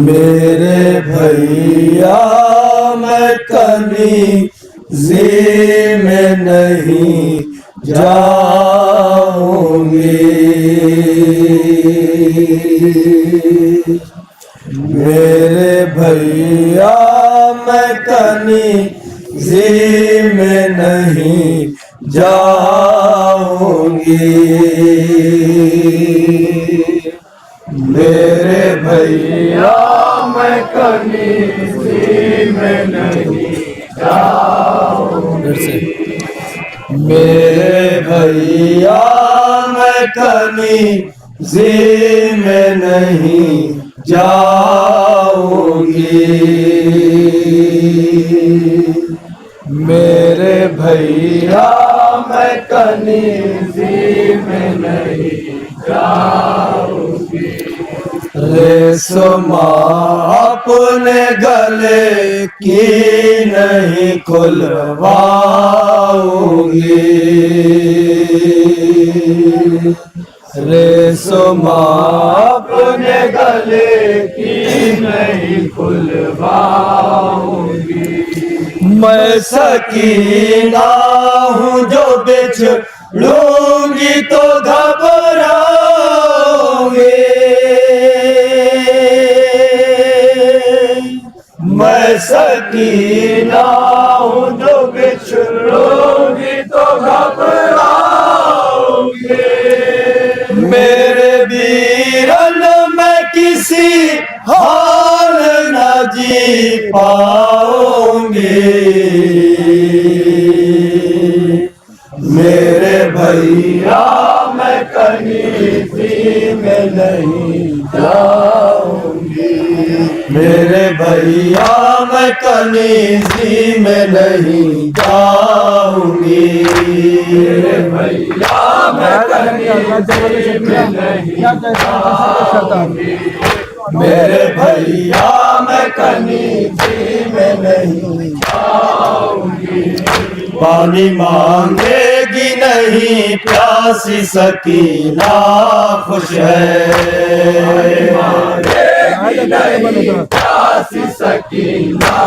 मेरे भैया मैं कनीज़ी में नहीं जाऊंगी। मेरे भैया मैं कनीज़ी में नहीं जाऊंगी। मेरे भैया मैं कनीज़ी में नहीं जाऊंगी। मेरे भैया मैं कनीज़ी में नहीं जाऊंगी। मेरे भैया मैं कनीज़ी में नहीं जाऊंगी। रेशमा अपने गले की नहीं खुलवाऊंगी। रेशमा अपने गले की नहीं खुलवाऊंगी। मैं सकीना हूँ जो बिछड़ूंगी तो घबराऊंगी। मैं सकीना हूँ जो बिछड़ूंगी तो घबराऊंगी। मेरे वीरन मैं किसी हाल न जी पाऊंगी। मेरे भैया मैं कनीज़ी में नहीं जाऊंगी। मेरे भैया मैं कनीज़ी में नहीं जाऊंगी। मेरे भैया मैं कनीज़ी में नहीं जाऊंगी। मेरे भैया मैं कनीज़ी में नहीं जाऊंगी। पानी मांगेगी नहीं प्यासी सकीना खुश है। नहीं प्यासी सकीना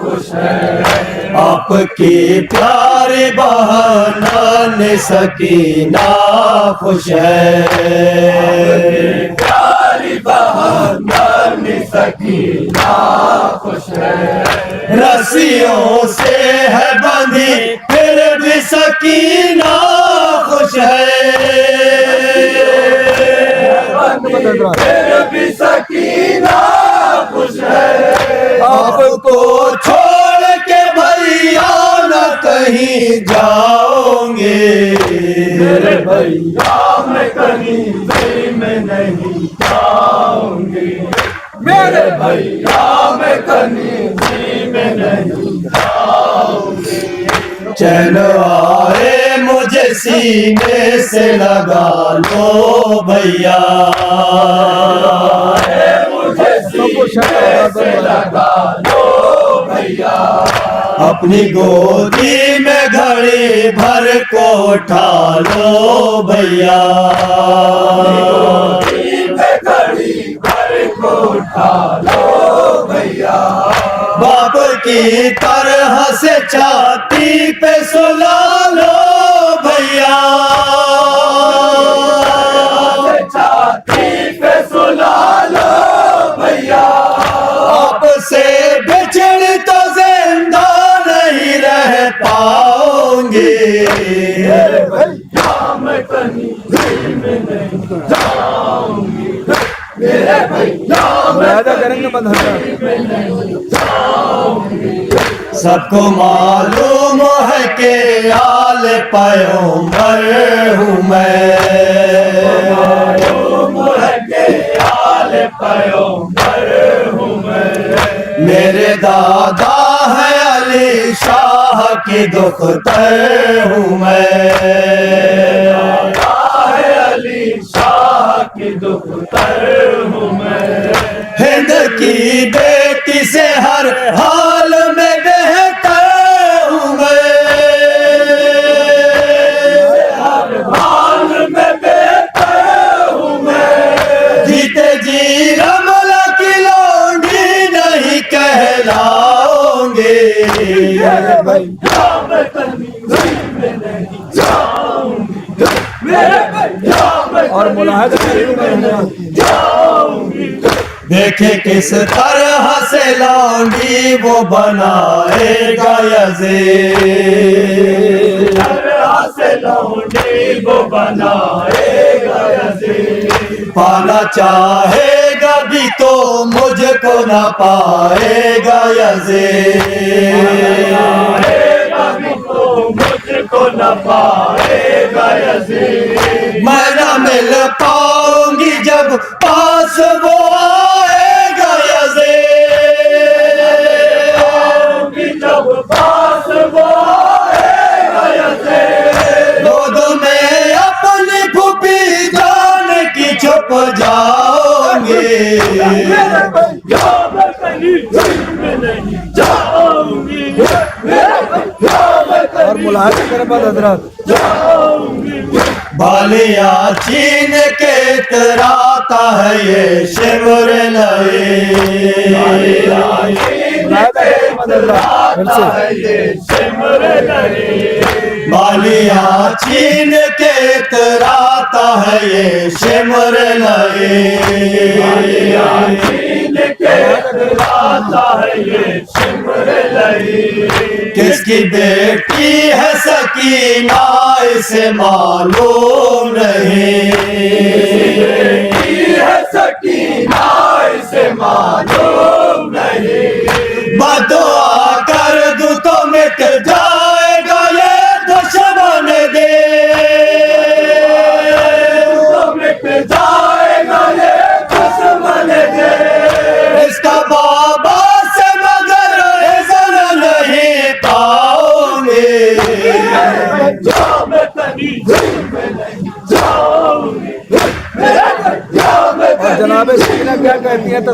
खुश है। आपकी प्यारी बहन सकीना खुश है। प्यारी बहन सकीना खुश है। रस्सियों से है बंधी फिर भी सकीना खुश है। फिर भी सकीना खुश है। आपको छोड़ के भैया न कहीं जाओगे। मेरे भैया मैं कनीज़ी में नहीं जाऊंगी। मेरे भैया मैं कनीज़ी में नहीं जाऊंगी। चैन आए मुझे सीने से लगा लो भैया। मुझे सीने से लगा लो भैया। अपनी गोदी में घड़ी भर को उठा लो भैया। गोदी में घड़ी भर को उठा लो भैया। बाप की तरह से छाती पे सुला लो भैया। छाती पे सुला लो भैया। आपसे बिछड़ तो जिंदा नहीं रह पाऊंगी। मेरे भैया मैं कनीज़ी में नहीं जाऊंगी। मेरे भैया मैं कनीज़ी में नहीं जाऊंगी। सबको मालूम है कि आल पैगंबर हूँ मैं। मालूम है कि आल पैगंबर हूँ मैं। मेरे दादा है अली शाह की दुख्तर हूँ मैं। दादा है अली शाह की दुख्तर हूँ मैं। हिंद की बेटी से हर हाल में बेहतर हूँ मैं। हर हाल में बेहतर हूँ मैं। जीते जी और मुलाहिद देखे किस तरह से लौंडी वो बनाएगा यज़ीद, तरह से लौंडी वो बनाएगा यज़ीद। पाना चाहेगा भी तो मुझको ना पाएगा यज़ीद, मुझको न पाएगा यज़ीद। मैं न मिल पाऊंगी जब पास वो आएगा यज़ीद, जब पास वो आएगा यज़ीद। गोद में अपनी फूफी जान की छुप जाओगे, और मुलाहिद के बाद हजरत बालिया छीन के तराता है ये शिमर नहीं, बालिया छीन के तराता है ये शिमर नहीं, बालिया छीन के तराता है ये शिमर नहीं, बालिया छीन के तराता है ये शिमर नहीं। किसकी बेटी है सकीना इसे मालूम नहीं, बेटी है सकीना इसे मालूम नहीं। बदुआ कर दूं तो मिट जाएगा ये दुश्मन दे, तो मिट जाएगा ये दुश्मन दे। इसका बाबा से मगर इज़्ज़त नहीं पाओगे, और जनाब सकीना क्या कहती है? तो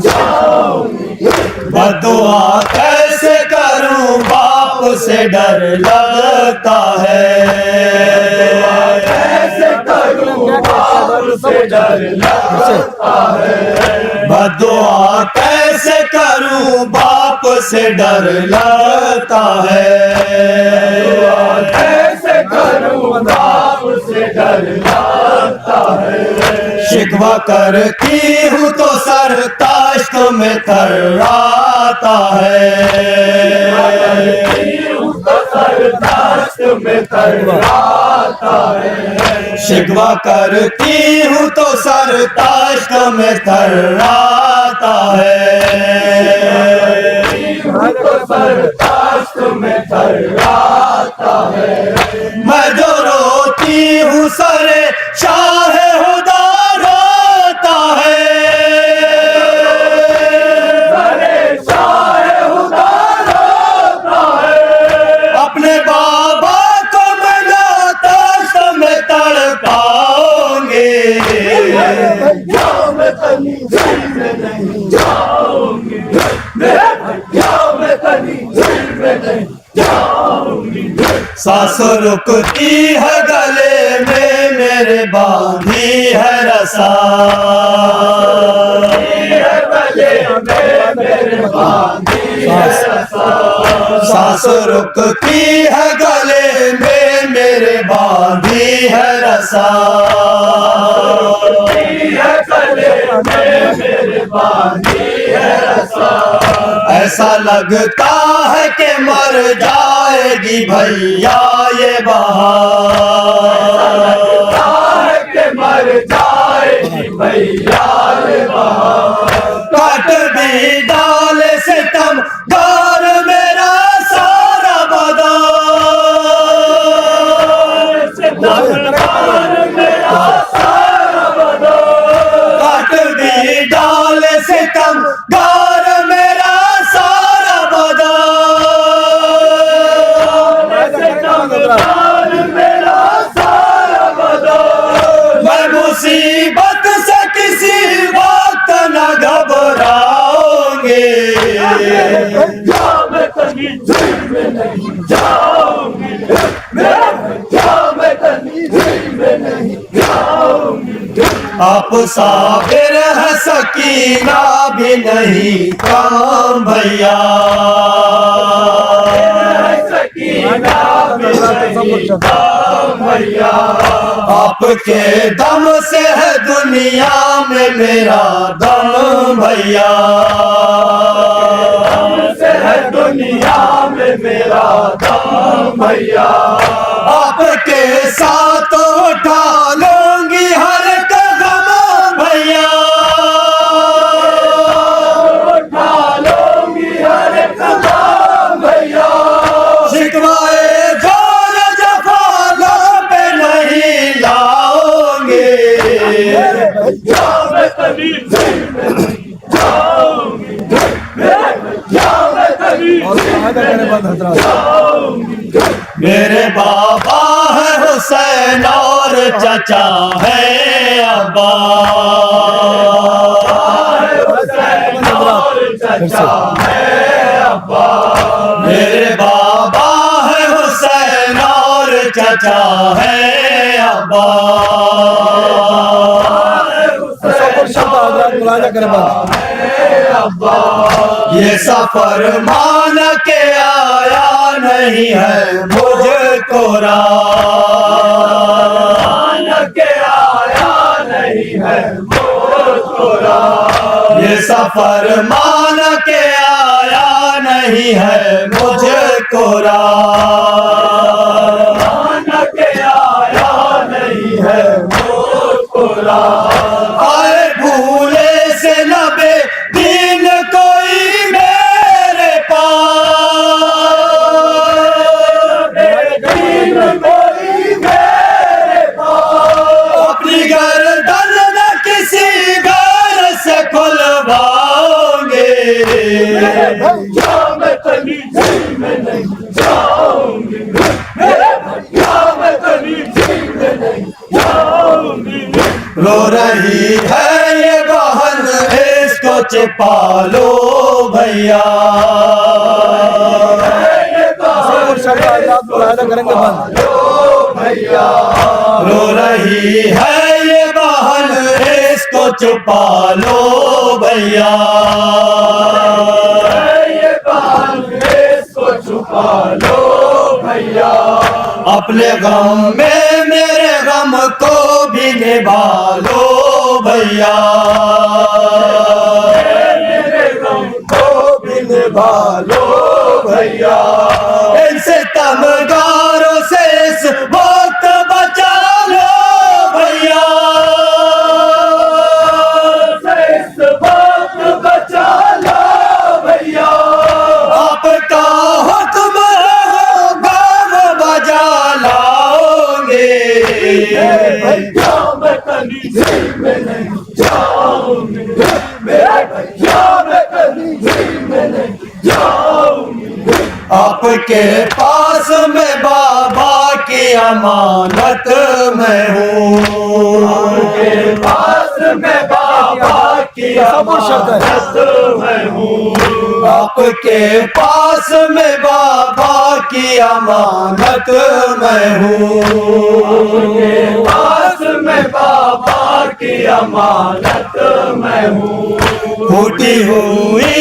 बदुआ कैसे करूं बाप से डर लगता है, कैसे करूं बाप से डर लगता है। बदुआ कैसे करूं बाप से डर लगता है, कैसे करूं बाप से डर लगता है। शिकवा करती हूँ तो सर ताश्त में थर्राता है, में थर्राता है। शिकवा करती हूँ तो सर ताश्त में थर्राता है, तो सर ताश्त में थर्राता है। मैं जो रोती हूँ सरे शाह हुदा रोता है, सरे शाह हुदा रोता है। अपने बाबा को मना ताश्त में तड़पाओगे, मैं तनी में नहीं जाऊंगी, मैं तनी में नहीं जाऊंगी। सांस रुकती है गले में मेरे बांधी है रसा, गले में मेरे बांधी है रसा। सांस रुकती है गले में मेरे बांधी है रसा, ऐसा लगता है कि मर जाएगी भैया ये बहार, कि मर जाएगी भैया ये बहार। काट भी डाले से तम गार मेरा सारा बदन, से तम गार मेरा सारा बदन। काट भी डाले से तम गार मेरा सारा बदन, से तम गार मेरा सारा बदन। मैं मुसीबत से किसी वक्त न घबराओगे, मैं कहीं जेल में नहीं जाऊंगी, मैं कहीं जेल में नहीं जाऊंगी। आप साबिर है सकीना भी नहीं काम भैया, की सब कुछ भैया आपके दम से है दुनिया में मेरा दम भैया से है दुनिया में मेरा दम भैया आपके साथ उठा लूंगी हर कदम भैया उठा लूंगी हर कदम भैया शिकवाए जोर जफालों पे नहीं लाओगे मैं कभी और कहाँ का करे बंद हजरत मेरे बाबा है हुसैन और चाचा है अब्बा हुसैन और चाचा है अब्बा मेरे बाबा है हुसैन और चाचा है अब्बा सब कुछ हजरत मुलाजा करे बंद ये सफर मान के आया नहीं है मुझको मान के आया नहीं है मुझको ये सफर मान के आया नहीं है मुझको मान के आया नहीं है मुझको आए भूले से नबे दिन कोई मेरे कोई मेरे अपनी गर्दन न किसी घर से खुलवाओगे मैं कभी जेल में नहीं जाऊंगी मेरे भैया मैं कभी जेल में नहीं जाऊंगी रो रही है ये बहन इसको छिपा लो भैया सब कुछ हजरत मुलाजा करेंगे बंद भैया रो रही है ये बहन इसको छुपा लो भैया ये बहन इसको छुपा लो भैया अपने गम में मेरे गम को भी निभा लो भैया मेरे गम को भी निभा लो भैया इनसे तमगारों से इस वक्त बचा लो भैया इस वक्त बचा लो भैया आपका हुक्म होगा वो बजा लाओगे भैया मैं कभी जेल में नहीं जाऊंगी मेरे भैया मैं कभी जेल में नहीं जाऊंगी आपके पास में बाबा की अमानत में हूँ आपके पास में बाबा की अमानत में हूँ आपके पास में बाबा की अमानत में हूँ आपके पास में बाबा की अमानत में हूँ फूटी हुई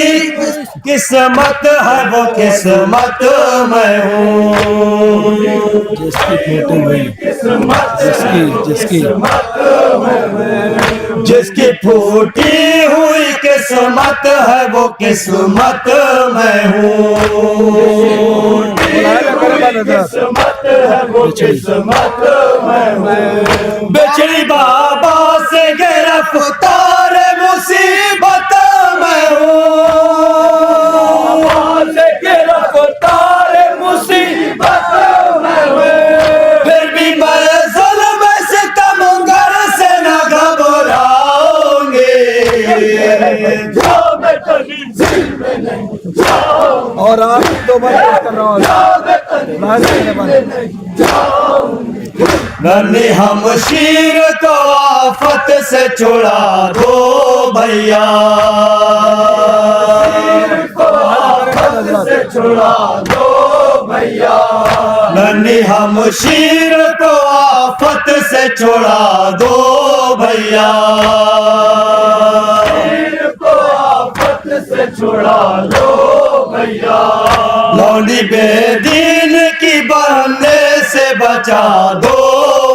किस्मत है वो किस्मत में हूँ जिसकी फूटी हुई किस्मत जिसकी जिसकी फूटी हुई किस्मत है वो किस्मत में हूँ किस्मत है वो किस्मत में हूँ बेचड़ी बाबा से गिरफ्तार मुसीबत में हूँ गिरफ्तार मुसीबत में हूँ फिर भी मैं ज़ुल्म सितमगर से न घबराऊंगी जो मैं कभी जेल में नहीं जाऊंगी और आप दो बार कर रहा हूँ नन्ही हमशीर को आफत से छुड़ा दो भैया से छुड़ा दो भैया नन्ही हमशीर को आफत से छुड़ा दो भैया को आफत से छुड़ा दो भैया लौंडी बेदीन की बनने से बचा दो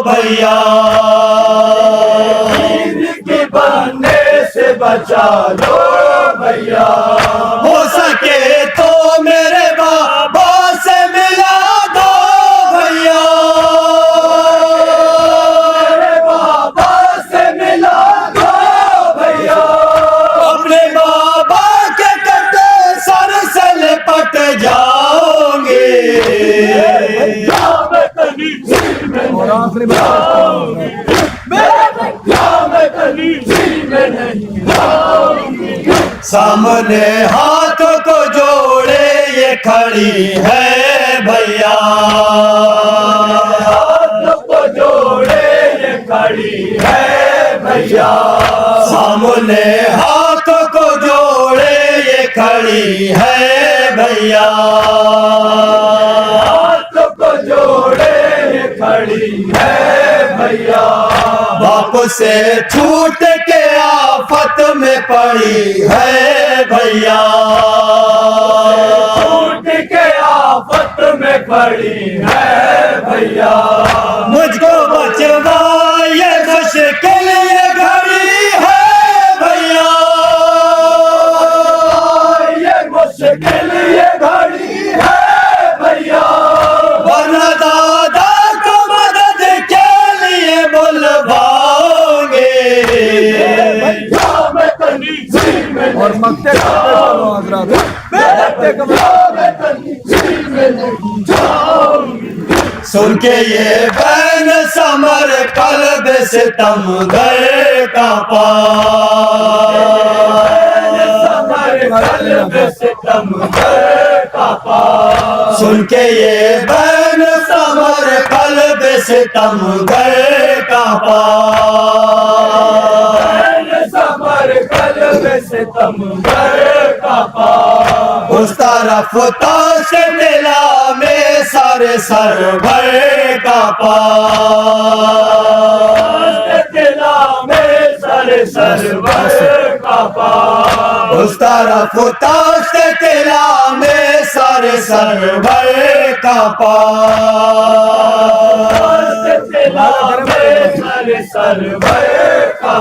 भैया, दीन की बनने से बचा दो भैया। हो सके तो मेरे बाबा से मिला दो भैया, मेरे बाबा से मिला दो भैया। अपने बाबा के कटे सर से लिपट जाओगे, और आखिरी बात सामने हाथों को जोड़े ये खड़ी है भैया, हाथों को जोड़े ये खड़ी है भैया। सामने हाथों को जोड़े ये खड़ी है भैया, हाथों को जोड़े ये खड़ी है भैया। बाप से छूट के आफत में पड़ी है भैया, छूट के आफत में पड़ी है भैया। मुझको बचवा ये मुश्किल ये घड़ी है भैया, ये मुश्किल ये घड़ी है भैया। वरना दादा को मदद के लिए बुलवाओगे, और मक्ते चलो हजरत, सुन के ये बैन समर कल्ब से सितमगर का सुन के ये बैन समर कल्ब से सितमगर का समर कल्ब से सितमगर का उस तरफ ताश मिला में सारे सरभर का दिला में सारे सरभर का उस तरफ ताश दिला में सारे सरभर का दिला में सारे सरभर का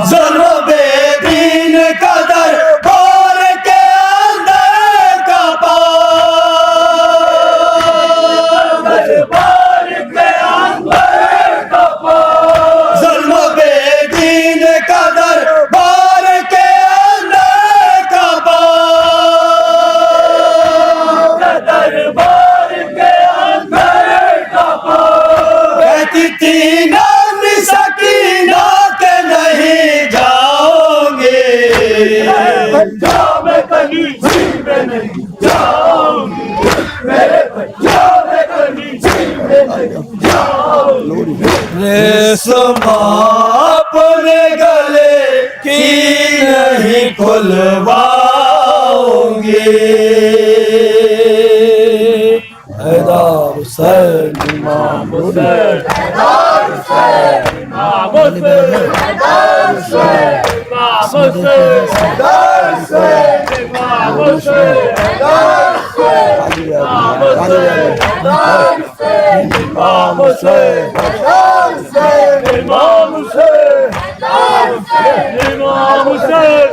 जुल्म बेदीन का दरबार के अंदर का दरबार के अंदर का जुल्म बेदीन का दरबार के अंदर का दरबार के अंदर का कहती थी नानी सकीना के नहीं जाओगे, मैं कहीं में नहीं जाऊंगी, मेरे भैया मैं कहीं में नहीं जाऊंगी। रेशमा अपने गले की नहीं खुलवाओगे, हैदर हुसैन इमाम हुसैन, हैदर हुसैन इमाम हुसैन, हैदर हुसैन इमाम हुसैन, हैदर हुसैन इमाम हुसैन, हैदर हुसैन इमाम हुसैन, हैदर हुसैन इमाम हुसैन, हैदर हुसैन इमाम हुसैन, हैदर हुसैन इमाम हुसैन।